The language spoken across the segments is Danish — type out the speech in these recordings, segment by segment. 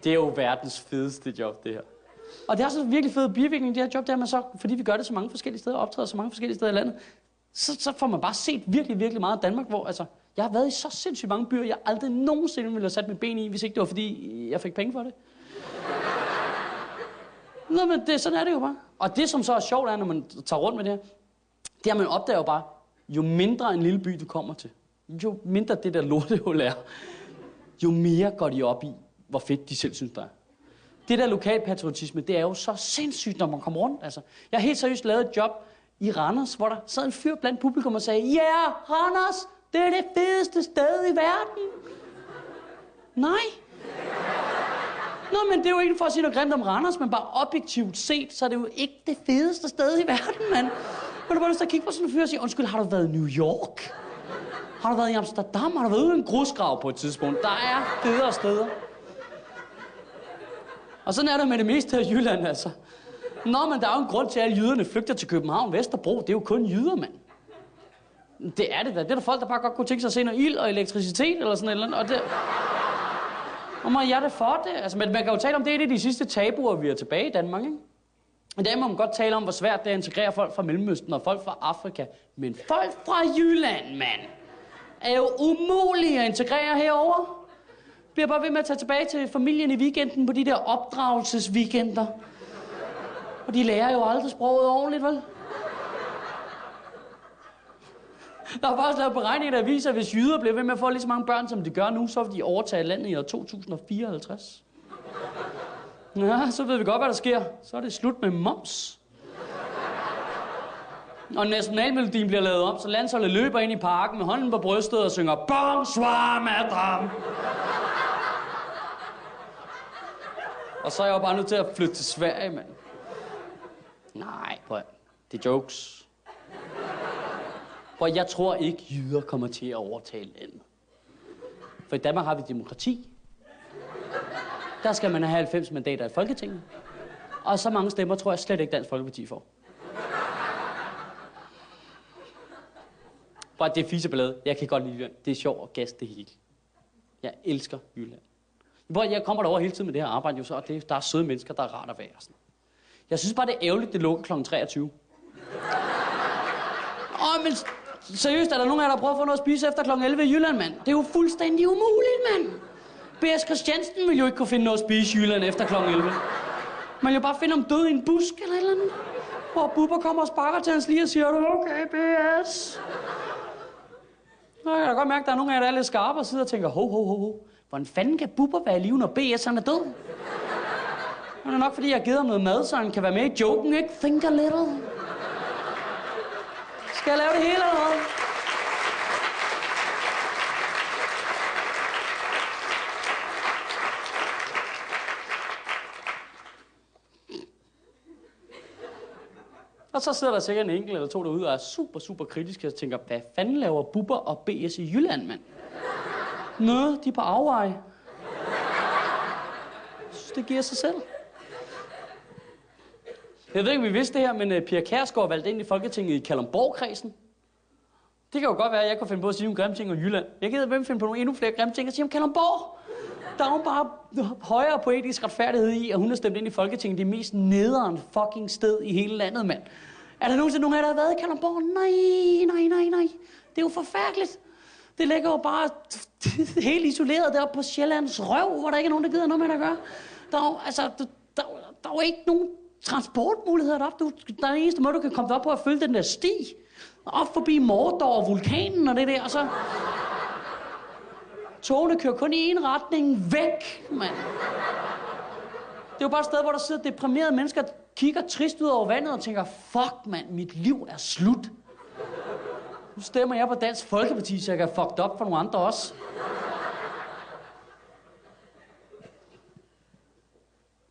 Det er jo verdens fedeste job, det her. Og det er også en virkelig fed bivirkning, det her job, det er, man så, fordi vi gør det så mange forskellige steder, optræder så mange forskellige steder i landet, så får man bare set virkelig, virkelig meget af Danmark, hvor altså, jeg har været i så sindssygt mange byer, jeg aldrig nogensinde ville have sat mit ben i, hvis ikke det var, fordi jeg fik penge for det. Nå, men sådan er det jo bare. Og det, som så er sjovt, er, når man tager rundt med det her, det er, at man opdager jo bare, jo mindre en lille by, du kommer til, jo mindre det der lortehul er, jo mere går de op i, hvor fedt de selv synes, der er. Det der lokalpatriotisme, det er jo så sindssygt, når man kommer rundt. Altså, jeg har helt seriøst lavet et job i Randers, hvor der sad en fyr blandt publikum og sagde, ja, Randers, det er det fedeste sted i verden. Nej. Nå, men det er jo ikke for at sige noget grimt om Randers, men bare objektivt set, så er det jo ikke det fedeste sted i verden, mand. Vil du bare lyst til at kigge på sådan en fyr og sige, undskyld, har du været i New York? Har du været i Amsterdam? Har du været ude i en grusgrav på et tidspunkt? Der er federe steder. Og sådan er det med det meste af Jylland, altså. Nå, men der er jo en grund til, at jyderne flygter til København Vesterbro. Det er jo kun jyder, mand. Det er det da. Det er der folk, der bare godt kunne tænke sig at se noget ild og elektricitet eller sådan et eller andet. Og det... Og man, jeg er det for det. Altså, man kan jo tale om, det er de sidste tabuer, vi er tilbage i Danmark, ikke? I dag må man godt tale om, hvor svært det er at integrere folk fra Mellemøsten og folk fra Afrika. Men folk fra Jylland, mand, er jo umulige at integrere herover. Bliver bare ved med at tage tilbage til familien i weekenden på de der opdragelsesweekender. Og de lærer jo aldrig sproget ordentligt, vel? Der er faktisk lavet beregninger, der viser, at hvis jyder bliver ved med at få lige så mange børn, som de gør nu, så vil de overtage landet i år 2054. Ja, så ved vi godt, hvad der sker. Så er det slut med moms. Og nationalmelodien bliver lavet om, så landsholdet løber ind i parken med hånden på brystet og synger Bonsoir, madame. Og så er jeg jo bare nødt til at flytte til Sverige, mand. Nej, prøv. Det er jokes. Prøv, jeg tror ikke, jyder kommer til at overtale landet. For i Danmark har vi demokrati. Der skal man have 90 mandater i Folketinget. Og så mange stemmer tror jeg slet ikke Dansk Folkeparti får. Prøv, det er fiseballade. Jeg kan godt lide Jylland. Det er sjovt og gas det hele. Jeg elsker Jylland. Prøv, jeg kommer derover hele tiden med det her arbejde, jo så, og der er søde mennesker, der er rart at være. Sådan. Jeg synes bare, det er ærgerligt, det lukker kl. 23. Men seriøst, er der nogen af jer, der prøver at få noget at spise efter kl. 11 i Jylland, mand? Det er jo fuldstændig umuligt, mand. B.S. Christiansen vil jo ikke kunne finde noget at spise i Jylland efter kl. 11. Man vil jo bare finde ham død i en busk eller et eller andet. Hvor Bubber kommer og sparker til hans lige og siger, okay, B.S. Nå, jeg kan da godt mærke, at der er nogle af jer, der er lidt skarpe og sidder og tænker, ho. Hvordan fanden kan Bubber være i live, når B.S. han er død? Det er nok, fordi jeg har givet ham noget mad, så han kan være med i joken, ikke? Think a little. Skal jeg lave det hele eller hvad? Og så sidder der sikkert en enkelt eller to derude og er super kritiske og tænker, hvad fanden laver Bubber og BS i Jylland, mand? Nå, de er på afveje. Jeg synes, det giver sig selv. Jeg ved ikke, om vi vidste det her, men Pia Kjærsgaard valgte ind i Folketinget i Kalundborg-kredsen. Det kan jo godt være, at jeg kunne finde på at sige nogle grimme ting om Jylland. Jeg gider hvem finde på nogle endnu flere grimme ting at sige om Kalundborg. Der er jo bare højere poetisk retfærdighed i, at hun har stemt ind i Folketinget det mest nederen fucking sted i hele landet, mand. Er der nogensinde nogen af jer, der har været i Kalundborg? Nej. Det er jo forfærdeligt. Det ligger jo bare helt isoleret deroppe på Sjællands røv, hvor der ikke er nogen, der gider noget med at gøre. Der er jo ikke nogen transportmuligheder deroppe. Der er den eneste måde, du kan komme derop på at følge den der sti. Op forbi Mordor og vulkanen og det der, og så... Togene kører kun i en retning væk, mand. Det er jo bare et sted, hvor der sidder deprimerede mennesker, der kigger trist ud over vandet og tænker, fuck, mand, mit liv er slut. Nu stemmer jeg på Dansk Folkeparti, så jeg kan fucked op for nogle andre også.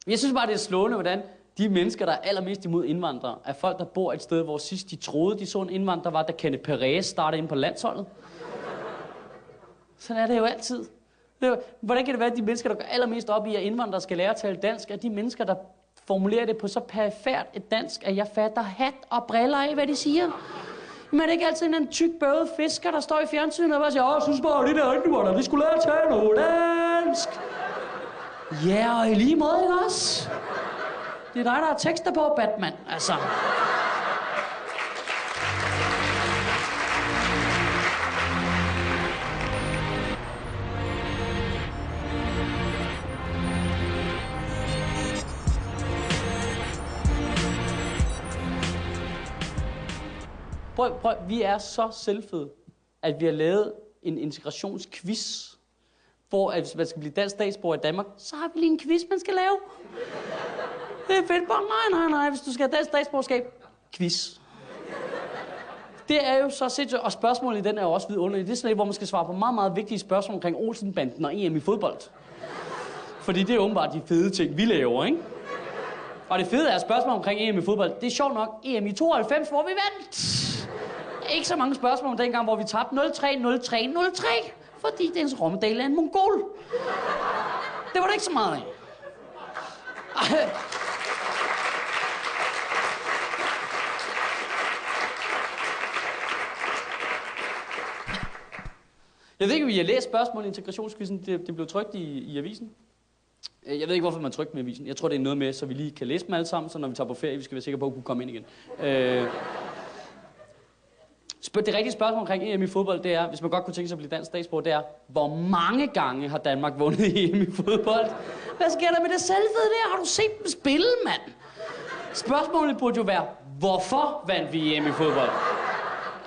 Jeg synes bare, det er slående, hvordan de mennesker, der er allermest imod indvandrere, er folk, der bor et sted, hvor sidst de troede, de så en indvandrer, var da Kenneth Perez startede ind på landsholdet. Sådan er det jo altid. Hvordan kan det være, at de mennesker, der går allermest op i, at indvandrere skal lære at tale dansk, er de mennesker, der formulerer det på så perifert et dansk, at jeg fatter hat og briller af, hvad de siger? Men er det ikke altid en tyk, bøvet fisker, der står i fjernsynet og bare siger, jeg synes bare, det der ikke var der, vi skulle lære at tale noget dansk. Ja, og i lige måde, ikke også? Det er dig, der har tekster på, Batman, altså. Prøv, vi er så selvfede, at vi har lavet en integrationsquiz, hvor at hvis man skal blive dansk statsborger i Danmark, så har vi lige en quiz, man skal lave. Det er fedt, bare nej, hvis du skal have dansk statsborgerskab, quiz. Det er jo så sindssygt, og spørgsmålet i den er jo også vidunderligt. Det er sådan et, hvor man skal svare på meget, meget vigtige spørgsmål omkring Olsenbanden og EM i fodbold. Fordi det er åbenbart de fede ting, vi laver, ikke? Og det fede er spørgsmål omkring EM i fodbold. Det er sjovt nok EM i 92, hvor vi vandt. Ikke så mange spørgsmål om dengang, hvor vi tabte 0-3, fordi Dennis Rommedal er en mongol. Det var det ikke så meget af. Jeg ved ikke, om I har læst spørgsmålet i integrationsquizzen. Det blev trykt i avisen. Jeg ved ikke, hvorfor man trykte med avisen. Jeg tror, det er noget med, så vi lige kan læse dem alle sammen, så når vi tager på ferie, vi skal være sikre på at kunne komme ind igen. Det rigtige spørgsmål omkring EM i fodbold, det er, hvis man godt kunne tænke sig at blive dansk statsborger, det er, hvor mange gange har Danmark vundet EM i fodbold? Hvad sker der med det selvfede der? Har du set dem spille, mand? Spørgsmålet burde jo være, hvorfor vandt vi EM i fodbold?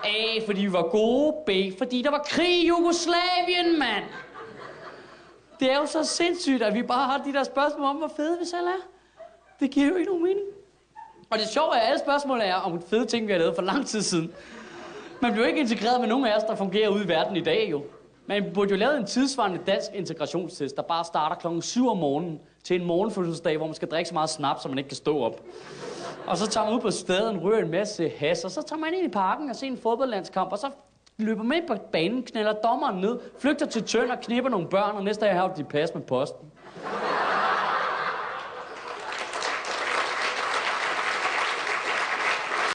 A, fordi vi var gode. B, fordi der var krig i Jugoslavien, mand. Det er jo så sindssygt, at vi bare har de der spørgsmål om, hvor fede vi selv er. Det giver jo ikke nogen mening. Og det sjove er, at alle spørgsmål er om fede ting, vi har lavet for lang tid siden. Man bliver ikke integreret med nogen af os, der fungerer ude i verden i dag, jo. Man burde jo lave en tidsvarende dansk integrationstest, der bare starter klokken 7 om morgenen til en morgenfødselsdag, hvor man skal drikke så meget snaps, så man ikke kan stå op. Og så tager man ud på staden, ryger en masse has, og så tager man ind i parken og ser en fodboldlandskamp, og så løber man ind på banen, knælder dommeren ned, flygter til Tønder, knipper nogle børn, og næste dag har de pas med posten.